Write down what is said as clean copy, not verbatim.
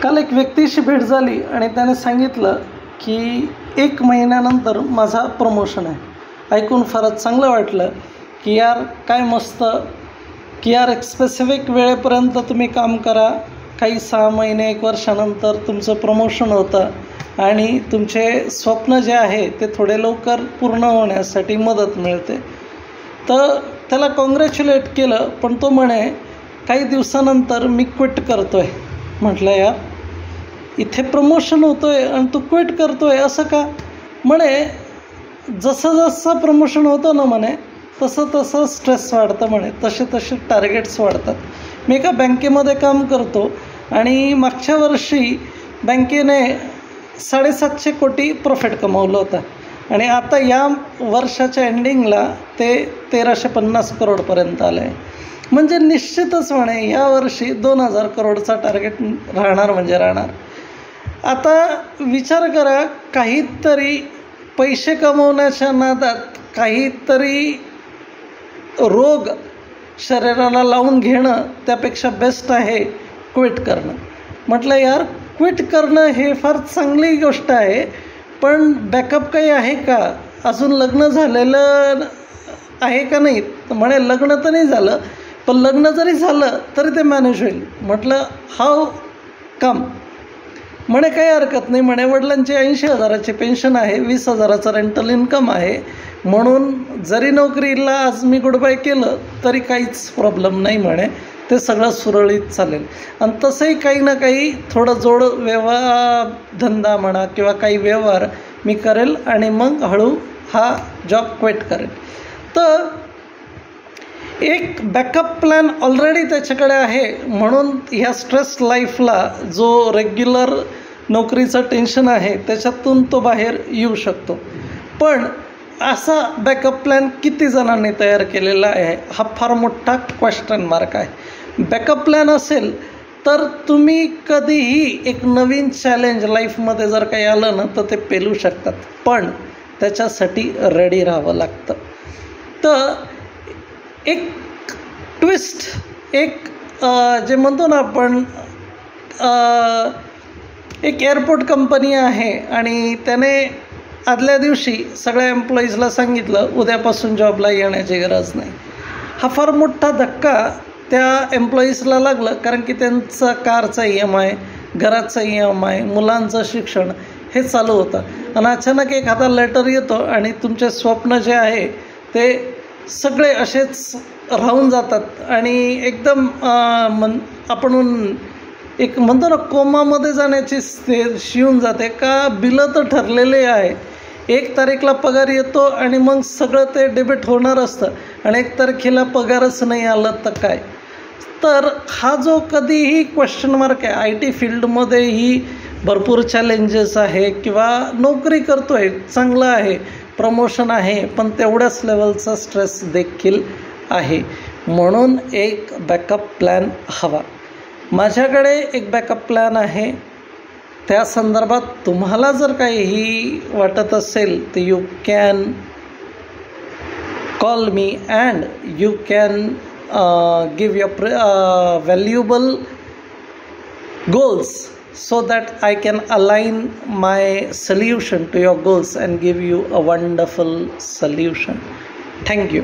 काल एक व्यक्तीशी भेट झाली आणि त्याने सांगितलं की 1 महिन्यानंतर माझा प्रमोशन आहे. ऐकून फारच चांगलं वाटलं की यार काय मस्त की यार एक स्पेसिफिक वेळेपर्यंत तुम्ही काम करा, काही 6 महिने 1 वर्षानंतर तुमचं प्रमोशन होतं आणि तुमचे स्वप्न जे आहे ते थोडे लवकर पूर्ण होण्यासाठी मदत मिळते. तर त्याला कॉंग्रॅच्युलेट केलं, पण तो म्हणे काही दिवसानंतर मी क्विट करतो आहे. म्हटलं यार इथे प्रमोशन होतो आहे आणि तू क्विट करतो आहे असं का? म्हणे जसं जसं प्रमोशन होतं ना म्हणे तसं तसं स्ट्रेस वाढतं म्हणे, तसे तसे टार्गेट्स वाढतात. मी एका बँकेमध्ये काम करतो आणि मागच्या वर्षी बँकेने 750 कोटी प्रॉफिट कमावलं होतं आणि आता या वर्षाच्या एंडिंगला ते 1350 करोडपर्यंत आलं आहे. म्हणजे निश्चितच म्हणे यावर्षी 2000 करोडचा टार्गेट राहणार म्हणजे राहणार. आता विचार करा, काहीतरी पैसे कमवण्याच्या नादात काहीतरी रोग शरीराला लावून घेणं त्यापेक्षा बेस्ट आहे क्विट करणं. म्हटलं यार क्विट करणं हे फार चांगली गोष्ट आहे, पण बॅकअप काही आहे का? अजून लग्न झालेलं आहे का नाही? म्हणे लग्न तर नाही झालं, पण लग्न जरी झालं तरी ते मॅनेज होईल. म्हटलं हाऊ कम? म्हणे काही हरकत नाही म्हणे, वडिलांची 80,000ची पेन्शन आहे, 20,000चं रेंटल इन्कम आहे, म्हणून जरी नोकरीला आज मी गुड बाय केलं तरी काहीच प्रॉब्लेम नाही म्हणे, ते सगळं सुरळीत चालेल. आणि तसंही काही ना काही थोडं जोड धंदा म्हणा किंवा काही व्यवहार मी करेल आणि मग हळू हा जॉब क्विट करेल. तर एक बॅकअप प्लॅन ऑलरेडी त्याच्याकडे आहे, म्हणून ह्या स्ट्रेस लाईफला जो रेग्युलर नोकरीचं टेन्शन आहे त्याच्यातून तो बाहेर येऊ शकतो. पण असा बॅकअप प्लॅन किती जणांनी तयार केलेला आहे हा फार मोठा क्वेश्चन मार्क आहे. बॅकअप प्लॅन असेल तर तुम्ही कधीही एक नवीन चॅलेंज लाईफमध्ये जर काही आलं ना तर ते पेलू शकतात, पण त्याच्यासाठी रेडी राहावं लागतं. तर एक ट्विस्ट, एक जे म्हणतो ना आपण, एक एअरपोर्ट कंपनी आहे आणि त्याने आदल्या दिवशी सगळ्या एम्प्लॉईजला सांगितलं उद्यापासून जॉबला येण्याची गरज नाही. हा फार मोठा धक्का त्या एम्प्लॉईजला लागलं, कारण की त्यांचा कारचा EMI, घराचा EMI, मुलांचं शिक्षण हे चालू होतं. आणि अचानक एखादा लेटर येतो आणि तुमचे स्वप्न जे आहे ते सगळे असेच राहून जातात आणि एकदम आपण एक म्हणतो ना कोमामध्ये जाण्याची शिवून जाते. का बिलं तर ठरलेले आहे, 1 तारीखला पगार येतो आणि मग सगळं ते डेबिट होणार असतं आणि 1 तारखेला पगारच नाही आलं तर काय? तर हा जो कधीही क्वेश्चन मार्क आहे. IT फील्डमध्येही भरपूर चॅलेंजेस आहे किंवा नोकरी करतो आहे चांगलं आहे, प्रमोशन आहे, पण तेवढ्याच लेवलचा स्ट्रेस देखील आहे. म्हणून एक बॅकअप प्लॅन हवा. माझ्याकडे एक बॅकअप प्लॅन आहे. त्या संदर्भात तुम्हाला जर काही वाटत असेल तर you can call me and you can give your valuable goals so that I can align my solution to your goals and give you a wonderful solution. Thank you.